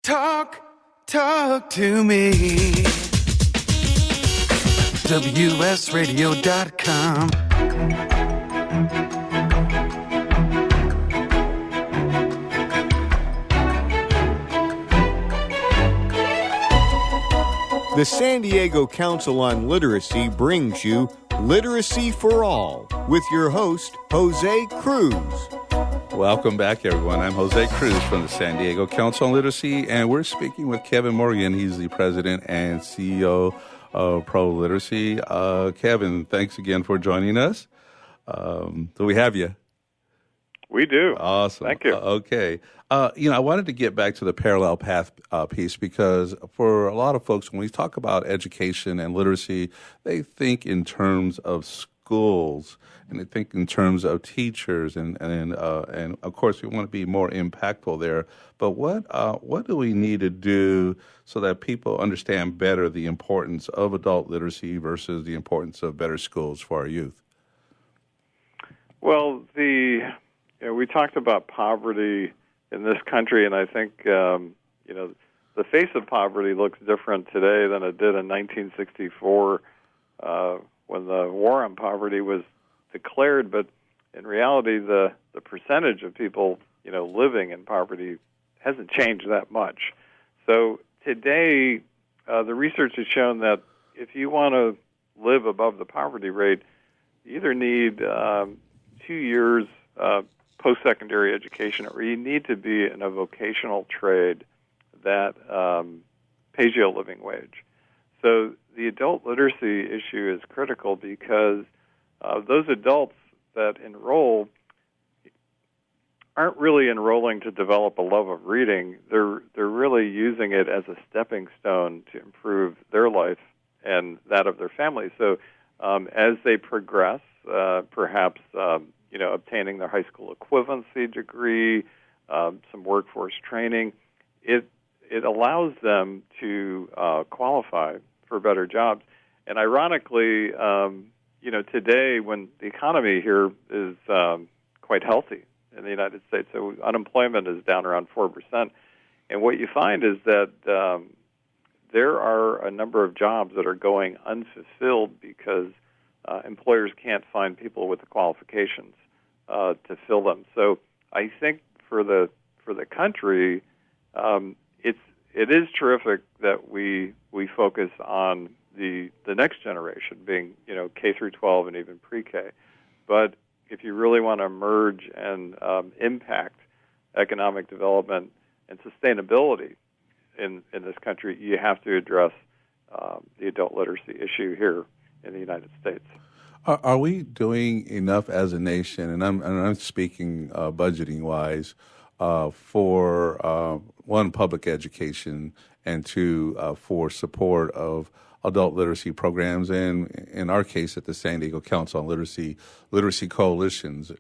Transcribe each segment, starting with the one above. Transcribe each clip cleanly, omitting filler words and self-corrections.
Talk to me. WSRadio.com. The San Diego Council on Literacy brings you Literacy for All with your host, Jose Cruz. Welcome back, everyone. I'm Jose Cruz from the San Diego Council on Literacy, and we're speaking with Kevin Morgan. He's the president and CEO of ProLiteracy. Kevin, thanks again for joining us. Do we have you? We do. Awesome. Thank you. Okay. I wanted to get back to the parallel path piece because for a lot of folks, when we talk about education and literacy, they think in terms of schools and they think in terms of teachers, and of course we want to be more impactful there. But what do we need to do so that people understand better the importance of adult literacy versus the importance of better schools for our youth? Well, we talked about poverty in this country, and I think the face of poverty looks different today than it did in 1964 when the war on poverty was declared. But in reality, the percentage of people living in poverty hasn't changed that much. So today, the research has shown that if you want to live above the poverty rate, you either need 2 years post-secondary education, or you need to be in a vocational trade that pays you a living wage. So the adult literacy issue is critical because those adults that enroll aren't really enrolling to develop a love of reading. They're really using it as a stepping stone to improve their life and that of their family. So as they progress, perhaps obtaining their high school equivalency degree, some workforce training, it allows them to qualify for better jobs. And ironically, today when the economy here is quite healthy in the United States, so unemployment is down around 4%. And what you find is that there are a number of jobs that are going unfulfilled because employers can't find people with the qualifications to fill them. So I think for the country, it is terrific that we focus on the next generation, being K through 12 and even pre-K. But if you really want to merge and impact economic development and sustainability in this country, you have to address the adult literacy issue here in the United States. Are we doing enough as a nation, and I'm speaking budgeting wise, for one, public education, and two, for support of adult literacy programs, and in our case at the San Diego Council on Literacy coalitions,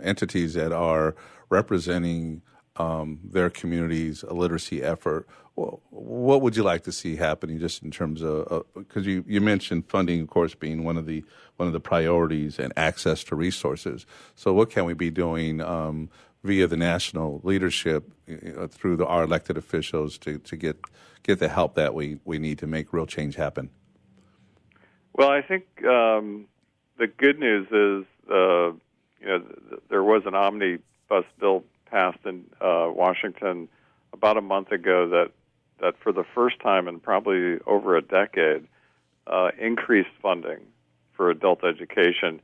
entities that are representing their community's literacy effort? What would you like to see happening, just in terms of because you mentioned funding, of course, being one of the priorities, and access to resources. So what can we be doing via the national leadership through our elected officials to get the help that we need to make real change happen? Well, I think the good news is there was an omnibus bill passed in Washington about a month ago that for the first time in probably over a decade increased funding for adult education.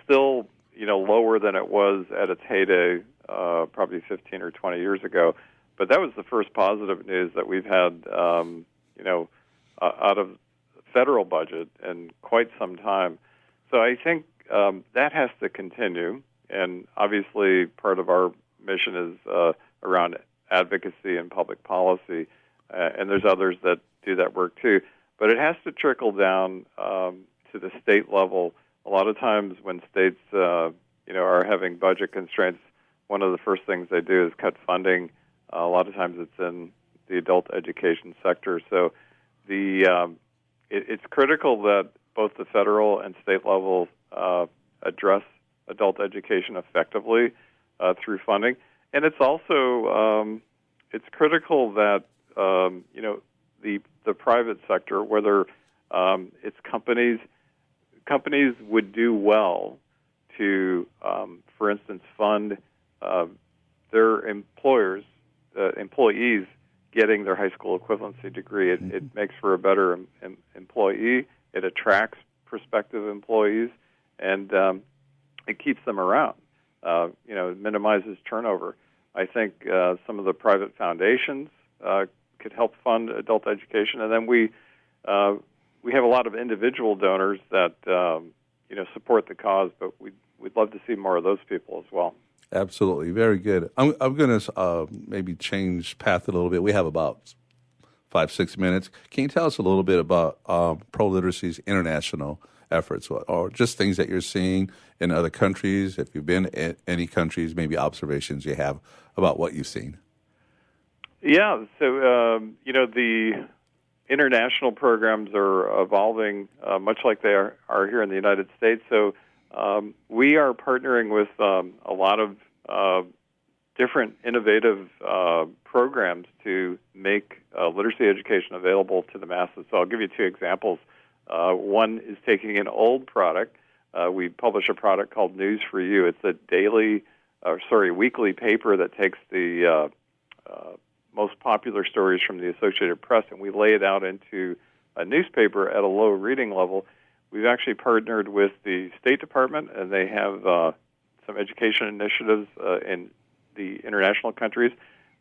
Still, lower than it was at its heyday probably 15 or 20 years ago. But that was the first positive news that we've had, out of the federal budget in quite some time. So I think that has to continue. And obviously part of our mission is around advocacy and public policy. And there's others that do that work too. But it has to trickle down to the state level. A lot of times when states, are having budget constraints, one of the first things they do is cut funding. A lot of times it's in the adult education sector. So it's critical that both the federal and state levels address adult education effectively through funding. And it's also it's critical that the private sector, whether it's companies would do well to, for instance, fund their employees getting their high school equivalency degree. It makes for a better employee. It attracts prospective employees, and it keeps them around. It minimizes turnover. I think some of the private foundations could help fund adult education, and then we have a lot of individual donors that support the cause, but we'd love to see more of those people as well. Absolutely. Very good. I'm going to maybe change path a little bit. We have about 5-6 minutes. Can you tell us a little bit about ProLiteracy's international efforts, or just things that you're seeing in other countries? If you've been in any countries, maybe observations you have about what you've seen. Yeah. So, the international programs are evolving much like they are here in the United States. So we are partnering with a lot of different innovative programs to make literacy education available to the masses. So I'll give you two examples. One is taking an old product. We publish a product called News for You. It's a weekly paper that takes the most popular stories from the Associated Press, and we lay it out into a newspaper at a low reading level. We've actually partnered with the State Department, and they have some education initiatives in the international countries.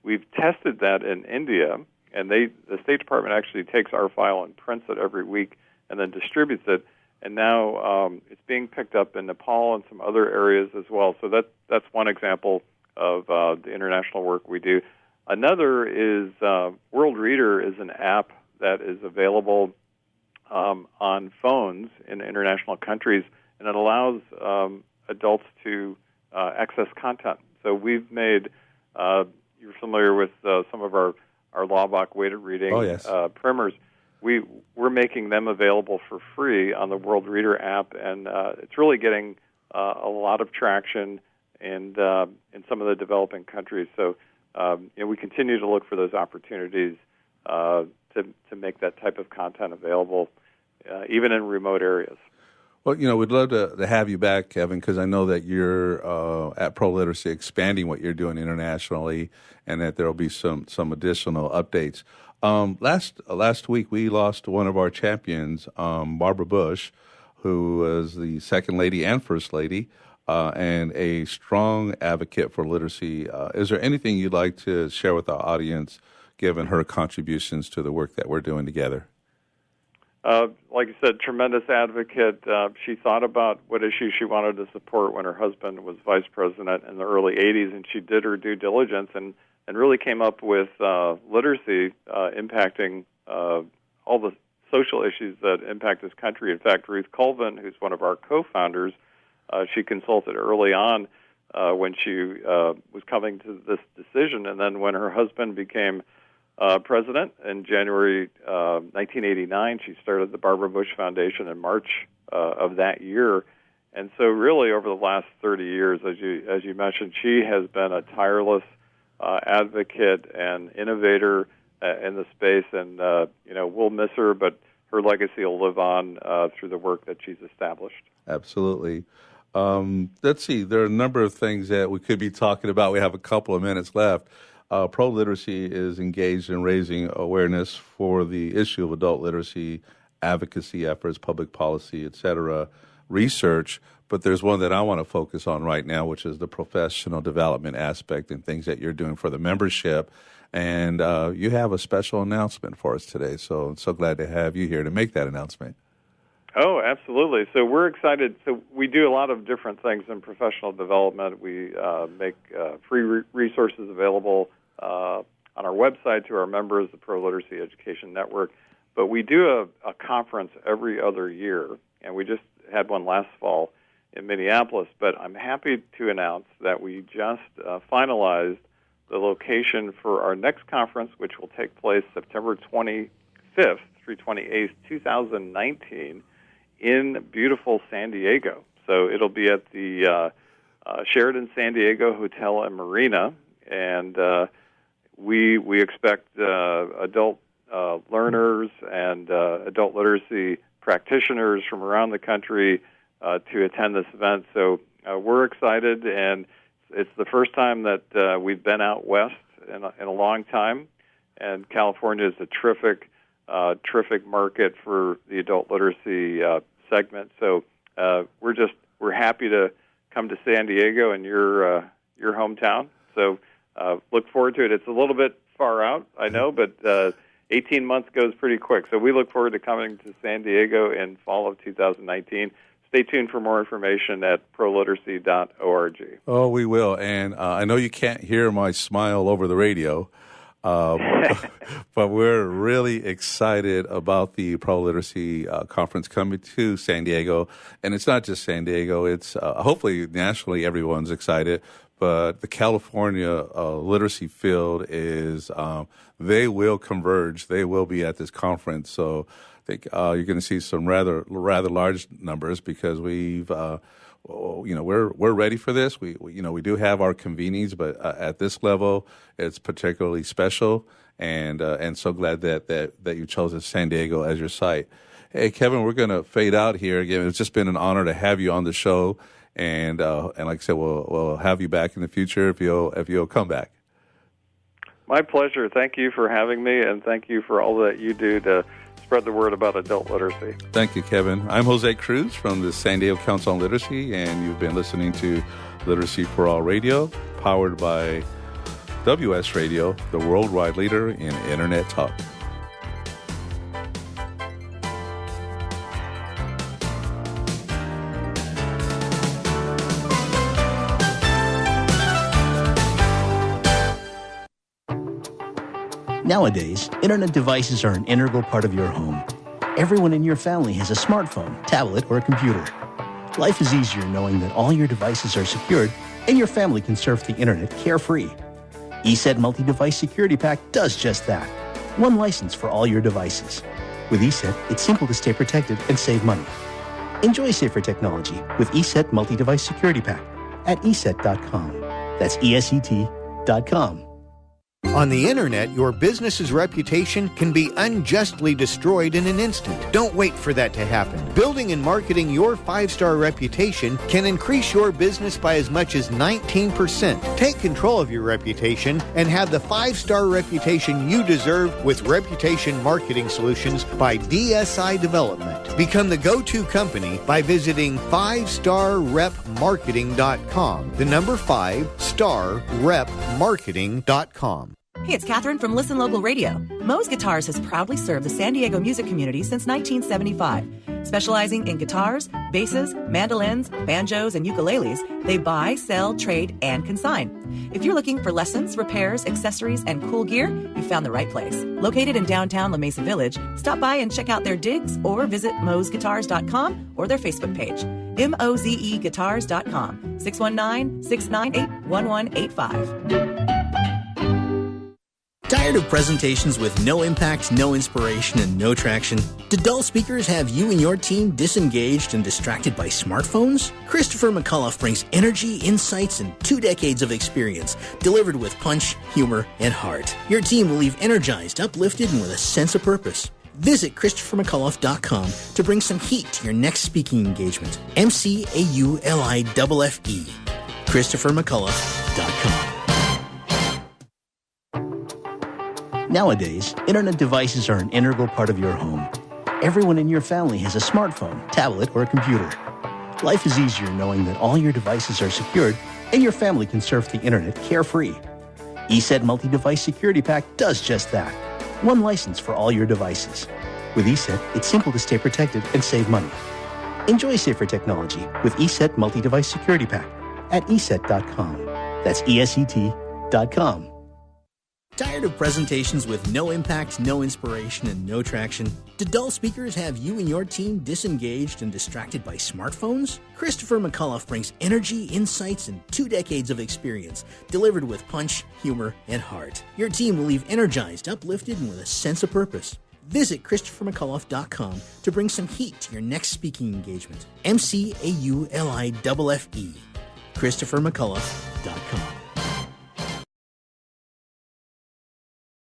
We've tested that in India, and the State Department actually takes our file and prints it every week and then distributes it. And now it's being picked up in Nepal and some other areas as well. So that's one example of the international work we do. Another is World Reader is an app that is available on phones in international countries, and it allows adults to access content. So we've made, you're familiar with some of our Laubach weighted reading primers. We're making them available for free on the World Reader app, and it's really getting a lot of traction in some of the developing countries. So we continue to look for those opportunities to make that type of content available, even in remote areas. Well, we'd love to have you back, Kevin, because I know that you're at ProLiteracy expanding what you're doing internationally, and that there will be some additional updates. Last week, we lost one of our champions, Barbara Bush, who was the Second Lady and First Lady, and a strong advocate for literacy. Is there anything you'd like to share with our audience, given her contributions to the work that we're doing together? Like you said, tremendous advocate. She thought about what issues she wanted to support when her husband was vice president in the early 80s, and she did her due diligence and really came up with literacy impacting all the social issues that impact this country. In fact, Ruth Colvin, who's one of our co-founders, she consulted early on when she was coming to this decision, and then when her husband became president in January 1989, she started the Barbara Bush Foundation in March of that year. And so really over the last 30 years, as you mentioned, she has been a tireless advocate and innovator in the space, and we'll miss her, but her legacy will live on through the work that she's established. Absolutely. Let's see, there are a number of things that we could be talking about. We have a couple of minutes left. ProLiteracy is engaged in raising awareness for the issue of adult literacy, advocacy efforts, public policy, etc., research. But there's one that I want to focus on right now, which is the professional development aspect and things that you're doing for the membership. And you have a special announcement for us today. So I'm so glad to have you here to make that announcement. Oh, absolutely. So we're excited. So we do a lot of different things in professional development. We make free resources available on our website to our members, the ProLiteracy Education Network. But we do a conference every other year, and we just had one last fall in Minneapolis. But I'm happy to announce that we just finalized the location for our next conference, which will take place September 25th through 28th, 2019, in beautiful San Diego. So it'll be at the Sheraton San Diego Hotel and Marina, and we expect adult learners and adult literacy practitioners from around the country to attend this event. So we're excited, and it's the first time that we've been out west in a long time, and California is a terrific market for the adult literacy segment. So we're happy to come to San Diego and your hometown. So look forward to it. It's a little bit far out, I know, but 18 months goes pretty quick. So we look forward to coming to San Diego in fall of 2019. Stay tuned for more information at proliteracy.org. Oh, we will. And I know you can't hear my smile over the radio, but we're really excited about the ProLiteracy conference coming to San Diego. And it's not just San Diego. It's hopefully nationally everyone's excited. But the California literacy field is, they will converge. They will be at this conference. So I think you're going to see some rather large numbers because we've, we're ready for this. We do have our convenings, but at this level, it's particularly special. And so glad that you chose San Diego as your site. Hey, Kevin, we're going to fade out here again. It's just been an honor to have you on the show. And like I said, we'll have you back in the future if you'll come back. My pleasure. Thank you for having me, and thank you for all that you do to spread the word about adult literacy. Thank you, Kevin. I'm Jose Cruz from the San Diego Council on Literacy, and you've been listening to Literacy for All Radio, powered by WS Radio, the worldwide leader in Internet talk. Nowadays, internet devices are an integral part of your home. Everyone in your family has a smartphone, tablet, or a computer. Life is easier knowing that all your devices are secured and your family can surf the internet carefree. ESET Multi-Device Security Pack does just that. One license for all your devices. With ESET, it's simple to stay protected and save money. Enjoy safer technology with ESET Multi-Device Security Pack at ESET.com. That's ESET.com. On the internet, your business's reputation can be unjustly destroyed in an instant. Don't wait for that to happen. Building and marketing your 5-star reputation can increase your business by as much as 19%. Take control of your reputation and have the 5-star reputation you deserve with Reputation Marketing Solutions by DSI Development. Become the go-to company by visiting 5starrepmarketing.com. The number 5starrepmarketing.com. Hey, it's Catherine from Listen Local Radio. Moe's Guitars has proudly served the San Diego music community since 1975. Specializing in guitars, basses, mandolins, banjos, and ukuleles, they buy, sell, trade, and consign. If you're looking for lessons, repairs, accessories, and cool gear, you found the right place. Located in downtown La Mesa Village, stop by and check out their digs or visit moesguitars.com or their Facebook page. mozeguitars.com, 619-698-1185. Tired of presentations with no impact, no inspiration, and no traction? Do dull speakers have you and your team disengaged and distracted by smartphones? Christopher McAuliffe brings energy, insights, and 2 decades of experience, delivered with punch, humor, and heart. Your team will leave energized, uplifted, and with a sense of purpose. Visit ChristopherMcAuliffe.com to bring some heat to your next speaking engagement. McAuliffe. ChristopherMcAuliffe.com. Nowadays, internet devices are an integral part of your home. Everyone in your family has a smartphone, tablet, or a computer. Life is easier knowing that all your devices are secured and your family can surf the internet carefree. ESET Multi-Device Security Pack does just that. One license for all your devices. With ESET, it's simple to stay protected and save money. Enjoy safer technology with ESET Multi-Device Security Pack at ESET.com. That's ESET.com. Tired of presentations with no impact, no inspiration, and no traction? Do dull speakers have you and your team disengaged and distracted by smartphones? Christopher McAuliffe brings energy, insights, and 2 decades of experience, delivered with punch, humor, and heart. Your team will leave energized, uplifted, and with a sense of purpose. Visit ChristopherMcAuliffe.com to bring some heat to your next speaking engagement. McAuliffe. ChristopherMcAuliffe.com.